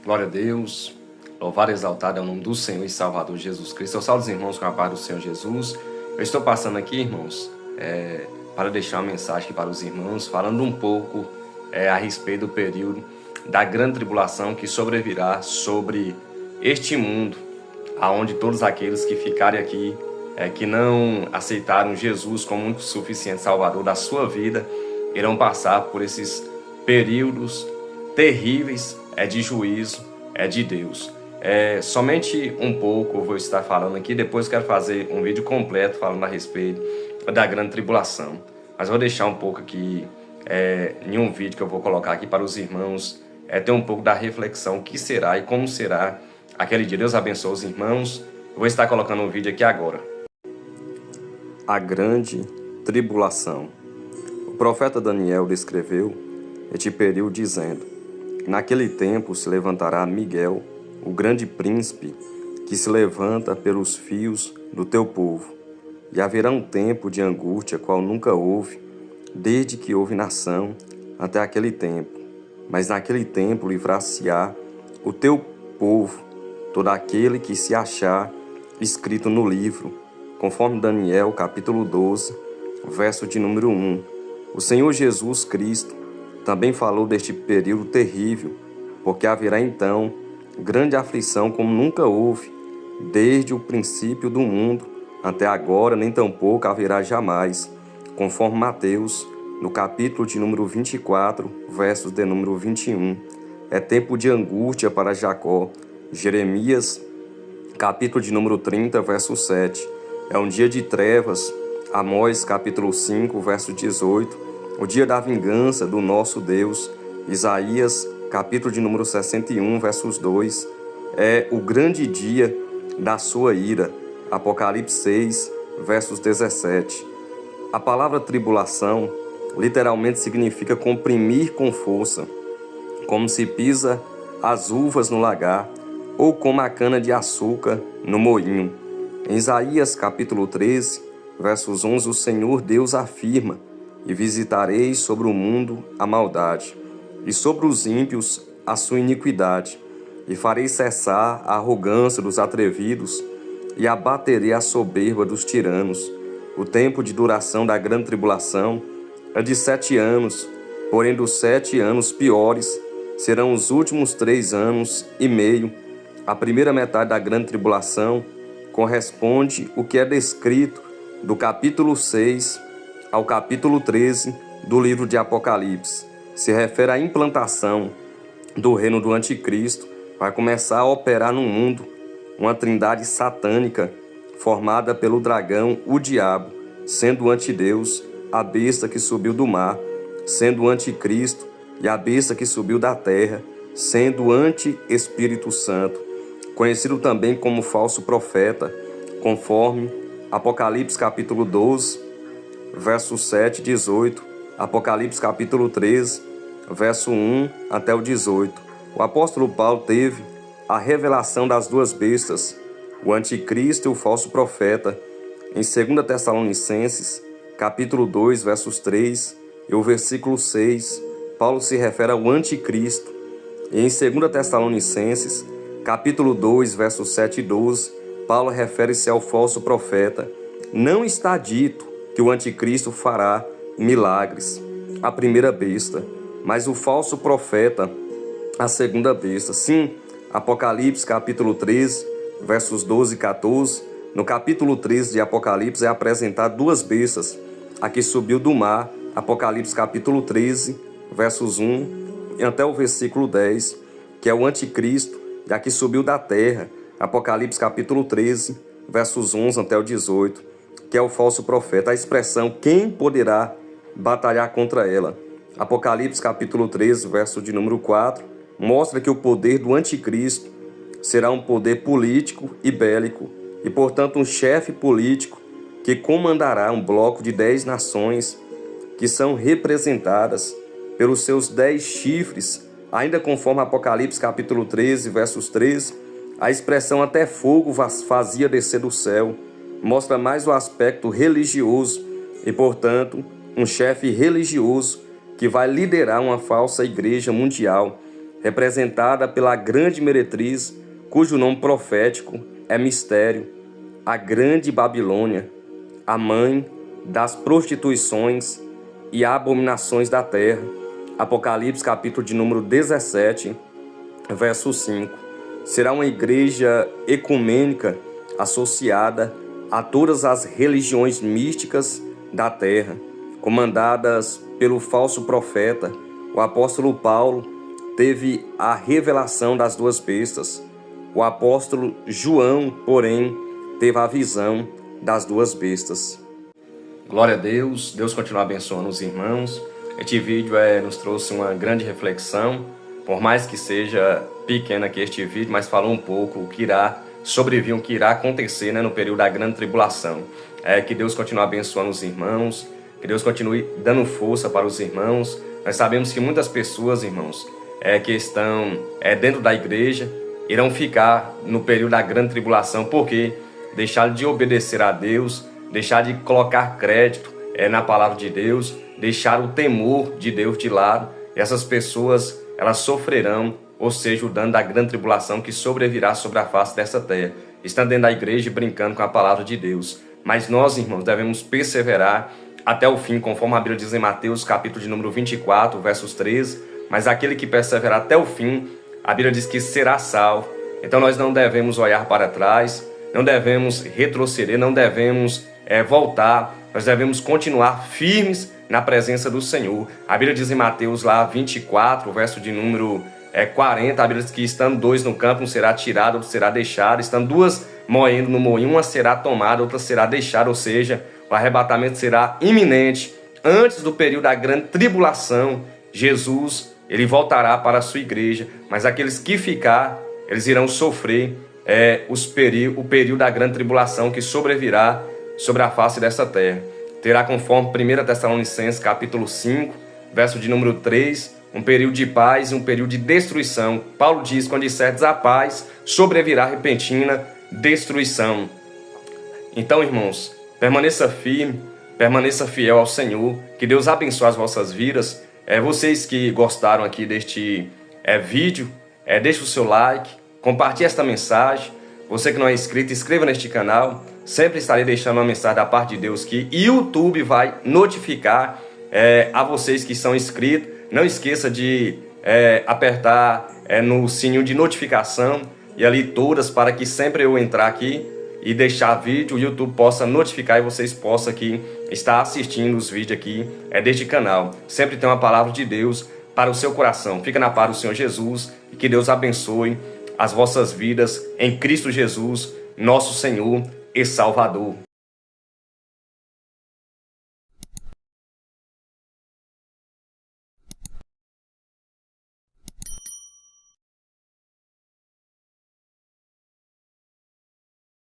Glória a Deus, louvado e exaltado é o nome do Senhor e Salvador Jesus Cristo. Eu saúdo os irmãos com a paz do Senhor Jesus. Eu estou passando aqui, irmãos, para deixar uma mensagem aqui para os irmãos, falando um pouco a respeito do período da grande tribulação que sobrevirá sobre este mundo, aonde todos aqueles que ficarem aqui, que não aceitaram Jesus como único suficiente Salvador da sua vida, irão passar por esses períodos terríveis de juízo de Deus. Somente um pouco eu vou estar falando aqui, depois quero fazer um vídeo completo falando a respeito da grande tribulação. Mas vou deixar um pouco aqui, em um vídeo que eu vou colocar aqui para os irmãos, ter um pouco da reflexão que será e como será aquele dia. Deus abençoe os irmãos. Eu vou estar colocando um vídeo aqui agora. A grande tribulação. O profeta Daniel descreveu este período dizendo: naquele tempo se levantará Miguel, o grande príncipe, que se levanta pelos fios do teu povo. E haverá um tempo de angústia, qual nunca houve, desde que houve nação até aquele tempo. Mas naquele tempo livrar-se-á o teu povo, todo aquele que se achar escrito no livro, conforme Daniel, capítulo 12, verso de número 1. O Senhor Jesus Cristo também falou deste período terrível, porque haverá então grande aflição como nunca houve, desde o princípio do mundo até agora, nem tampouco haverá jamais, conforme Mateus, no capítulo de número 24, versos de número 21. É tempo de angústia para Jacó. Jeremias, capítulo de número 30, verso 7. É um dia de trevas. Amós, capítulo 5, verso 18. O dia da vingança do nosso Deus. Isaías, capítulo de número 61, versos 2. É o grande dia da sua ira. Apocalipse 6, versos 17. A palavra tribulação literalmente significa comprimir com força, como se pisa as uvas no lagar, ou como a cana de açúcar no moinho. Em Isaías, capítulo 13, versos 11, o Senhor Deus afirma: e visitarei sobre o mundo a maldade, e sobre os ímpios a sua iniquidade, e farei cessar a arrogância dos atrevidos, e abaterei a soberba dos tiranos. O tempo de duração da grande tribulação é de 7 anos, porém dos 7 anos piores serão os últimos 3 anos e meio. A primeira metade da grande tribulação corresponde o que é descrito do capítulo 6 ao capítulo 13 do livro de Apocalipse. Se refere à implantação do reino do anticristo. Vai começar a operar no mundo uma trindade satânica formada pelo dragão, o diabo, sendo o antideus, a besta que subiu do mar, sendo o anticristo, e a besta que subiu da terra, sendo o anti-Espírito Santo, conhecido também como falso profeta, conforme Apocalipse capítulo 12, verso 7 e 18, Apocalipse capítulo 13, verso 1 até o 18. O apóstolo Paulo teve a revelação das duas bestas, o anticristo e o falso profeta, em 2 Tessalonicenses, capítulo 2, versos 3 e o versículo 6. Paulo se refere ao anticristo. E em 2 Tessalonicenses, capítulo 2, versos 7 e 12, Paulo refere-se ao falso profeta. Não está dito que o anticristo fará milagres, a primeira besta, mas o falso profeta, a segunda besta. Sim, Apocalipse capítulo 13, versos 12 e 14, no capítulo 13 de Apocalipse é apresentado duas bestas, a que subiu do mar, Apocalipse capítulo 13, versos 1 e até o versículo 10, que é o anticristo, e a que subiu da terra, Apocalipse capítulo 13, versos 11 até o 18, que é o falso profeta. A expressão quem poderá batalhar contra ela. Apocalipse capítulo 13, verso de número 4, mostra que o poder do anticristo será um poder político e bélico, e portanto um chefe político que comandará um bloco de 10 nações que são representadas pelos seus 10 chifres, ainda conforme Apocalipse capítulo 13, versos 13, a expressão até fogo fazia descer do céu, mostra mais o aspecto religioso e, portanto, um chefe religioso que vai liderar uma falsa igreja mundial representada pela grande meretriz, cujo nome profético é mistério, a grande Babilônia, a mãe das prostituições e abominações da terra. Apocalipse capítulo de número 17, verso 5. Será uma igreja ecumênica associada a todas as religiões místicas da terra, comandadas pelo falso profeta. O apóstolo Paulo teve a revelação das duas bestas. O apóstolo João, porém, teve a visão das duas bestas. Glória a Deus, Deus continua abençoando os irmãos. Este vídeo nos trouxe uma grande reflexão, por mais que seja pequeno aqui este vídeo, mas falou um pouco o que irá sobrevir, o que irá acontecer no período da grande tribulação. Que Deus continue abençoando os irmãos, que Deus continue dando força para os irmãos. Nós sabemos que muitas pessoas, irmãos, que estão dentro da igreja, irão ficar no período da grande tribulação, porque deixaram de obedecer a Deus, deixaram de colocar crédito na palavra de Deus, deixaram o temor de Deus de lado, e essas pessoas, elas sofrerão, ou seja, o dano da grande tribulação que sobrevirá sobre a face dessa terra, estando dentro da igreja e brincando com a palavra de Deus. Mas nós, irmãos, devemos perseverar até o fim, conforme a Bíblia diz em Mateus, capítulo de número 24, versos 13, mas aquele que perseverar até o fim, a Bíblia diz que será salvo. Então nós não devemos olhar para trás, não devemos retroceder, não devemos voltar, nós devemos continuar firmes na presença do Senhor. A Bíblia diz em Mateus lá 24, verso de número 40, a Bíblia diz que estando dois no campo, um será tirado, outro será deixado, estando duas moendo no moinho, uma será tomada, outra será deixada, ou seja, o arrebatamento será iminente. Antes do período da grande tribulação, Jesus, ele voltará para a sua igreja, mas aqueles que ficar, eles irão sofrer o período da grande tribulação que sobrevirá sobre a face dessa terra. Terá, conforme 1 Tessalonicenses capítulo 5, verso de número 3, um período de paz e um período de destruição. Paulo diz, quando disserdes a paz, sobrevirá repentina destruição. Então, irmãos, permaneça firme, permaneça fiel ao Senhor, que Deus abençoe as vossas vidas. Vocês que gostaram aqui deste vídeo, deixe o seu like, compartilhe esta mensagem. Você que não é inscrito, inscreva neste canal. Sempre estarei deixando uma mensagem da parte de Deus que YouTube vai notificar a vocês que são inscritos. Não esqueça de apertar no sininho de notificação e ali todas, para que sempre eu entrar aqui e deixar vídeo, o YouTube possa notificar e vocês possam aqui estar assistindo os vídeos aqui deste canal. Sempre tem uma palavra de Deus para o seu coração. Fica na paz do Senhor Jesus e que Deus abençoe as vossas vidas em Cristo Jesus, nosso Senhor e Salvador.